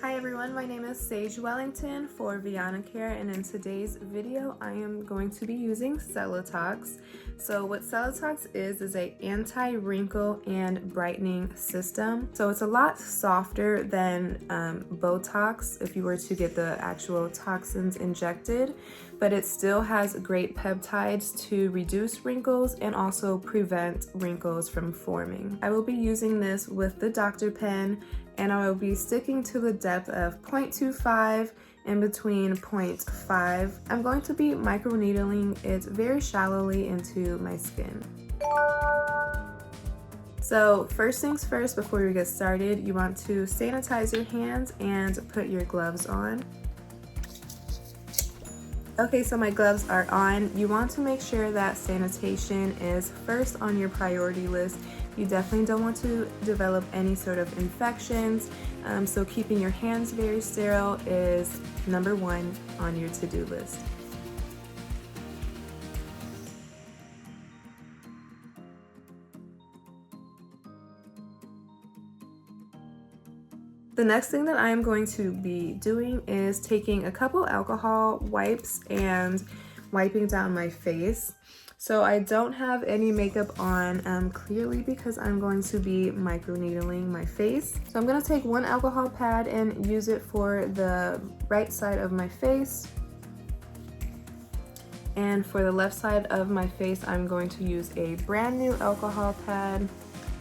Hi everyone, my name is Sage Wellington for Viana Care, and in today's video I am going to be using SelaTox. So what SelaTox is a anti-wrinkle and brightening system. So it's a lot softer than Botox if you were to get the actual toxins injected, but it still has great peptides to reduce wrinkles and also prevent wrinkles from forming. I will be using this with the Hydra Pen, and I will be sticking to the depth of 0.25 and between 0.5. I'm going to be microneedling it very shallowly into my skin. So first things first, before we get started, you want to sanitize your hands and put your gloves on. Okay, so my gloves are on. You want to make sure that sanitation is first on your priority list. You definitely don't want to develop any sort of infections, so keeping your hands very sterile is number one on your to-do list. The next thing that I am going to be doing is taking a couple alcohol wipes and wiping down my face. So I don't have any makeup on clearly because I'm going to be microneedling my face. So I'm going to take one alcohol pad and use it for the right side of my face. And for the left side of my face, I'm going to use a brand new alcohol pad.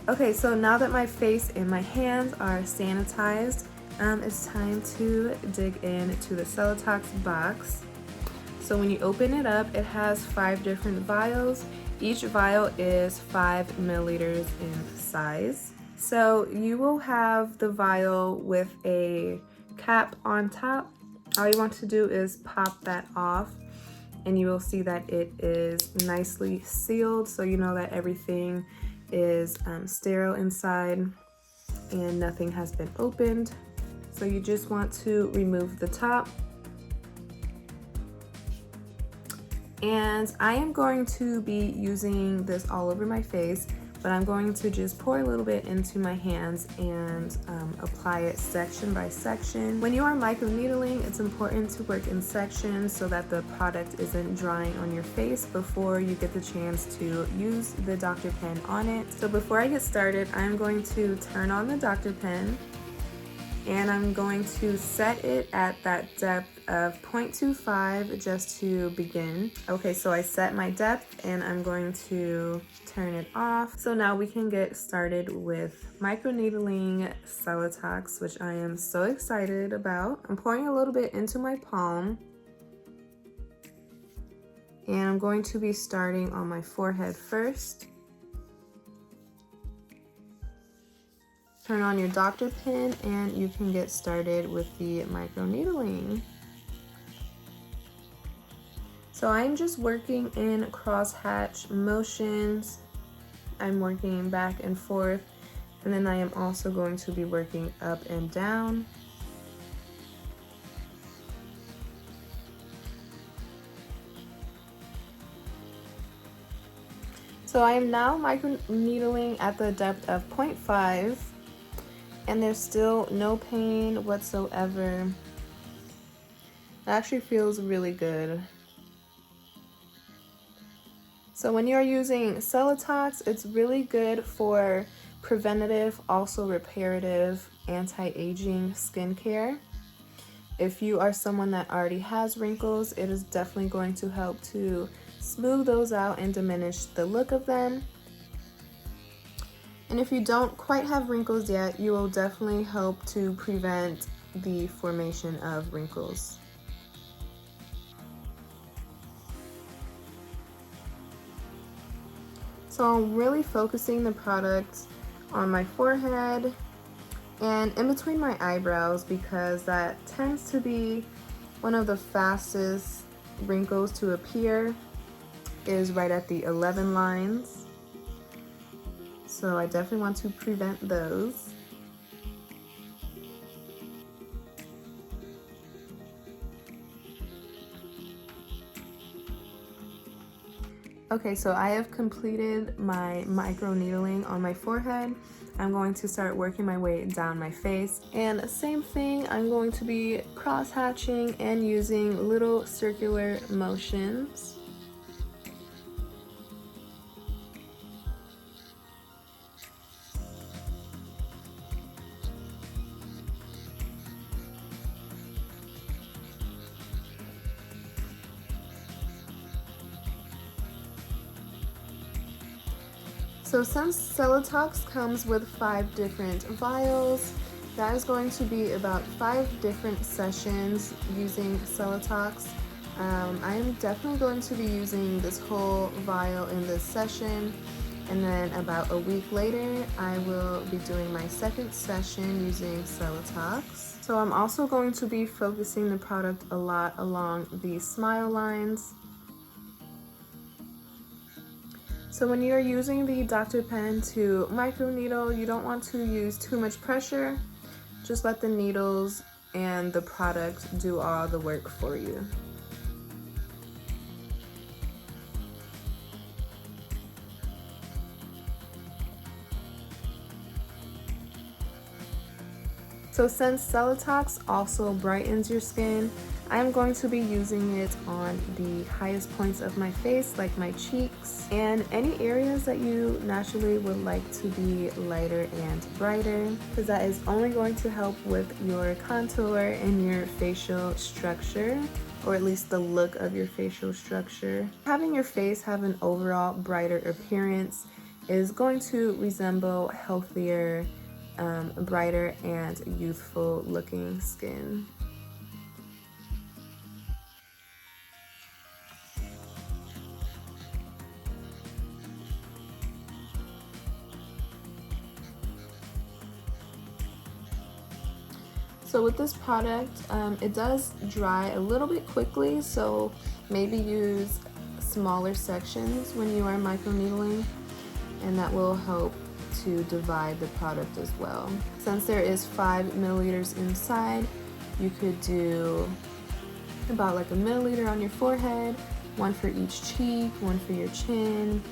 Okay, so now that my face and my hands are sanitized, it's time to dig into the SelaTox box. So when you open it up, it has 5 different vials. Each vial is 5 milliliters in size. So you will have the vial with a cap on top. All you want to do is pop that off, and you will see that it is nicely sealed, so you know that everything is sterile inside and nothing has been opened. So you just want to remove the top. And I am going to be using this all over my face, but I'm going to just pour a little bit into my hands and apply it section by section. When you are microneedling, it's important to work in sections so that the product isn't drying on your face before you get the chance to use the Hydra Pen on it. So before I get started, I'm going to turn on the Hydra Pen, and I'm going to set it at that depth of 0.25 just to begin. Okay, so I set my depth and I'm going to turn it off. So now we can get started with microneedling SelaTox, which I am so excited about. I'm pouring a little bit into my palm, and I'm going to be starting on my forehead first. Turn on your Hydra Pen and you can get started with the microneedling. So I'm just working in crosshatch motions. I'm working back and forth, and then I am also going to be working up and down. So I am now microneedling at the depth of 0.5. and there's still no pain whatsoever. It actually feels really good. So when you're using SelaTox, it's really good for preventative, also reparative, anti-aging skincare. If you are someone that already has wrinkles, it is definitely going to help to smooth those out and diminish the look of them. And if you don't quite have wrinkles yet, you will definitely help to prevent the formation of wrinkles. So I'm really focusing the product on my forehead and in between my eyebrows, because that tends to be one of the fastest wrinkles to appear, is right at the 11 lines. So I definitely want to prevent those. Okay, so I have completed my microneedling on my forehead. I'm going to start working my way down my face. And same thing, I'm going to be cross-hatching and using little circular motions. So since SelaTox comes with 5 different vials, that is going to be about 5 different sessions using SelaTox. I am definitely going to be using this whole vial in this session, and then about a week later I will be doing my second session using SelaTox. So I'm also going to be focusing the product a lot along the smile lines. So when you're using the Dr. Pen to microneedle, you don't want to use too much pressure. Just let the needles and the product do all the work for you. So since SelaTox also brightens your skin, I'm going to be using it on the highest points of my face, like my cheeks, and any areas that you naturally would like to be lighter and brighter, because that is only going to help with your contour and your facial structure, or at least the look of your facial structure. Having your face have an overall brighter appearance is going to resemble healthier, brighter and youthful looking skin. So with this product, it does dry a little bit quickly, so maybe use smaller sections when you are microneedling, and that will help to divide the product as well. Since there is 5 milliliters inside, you could do about like 1 milliliter on your forehead, 1 for each cheek, 1 for your chin,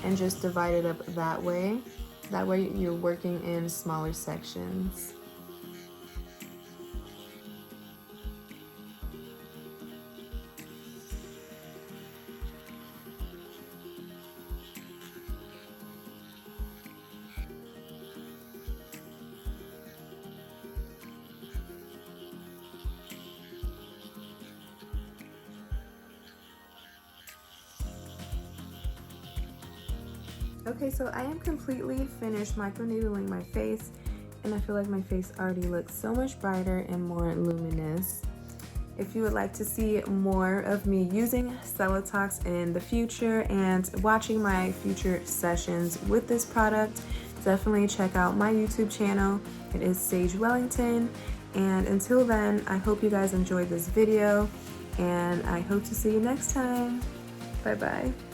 and just divide it up that way. That way you're working in smaller sections. Okay, so I am completely finished microneedling my face, and I feel like my face already looks so much brighter and more luminous. If you would like to see more of me using SelaTox in the future and watching my future sessions with this product, definitely check out my YouTube channel. It is Sage Wellington, and until then, I hope you guys enjoyed this video, and I hope to see you next time. Bye bye.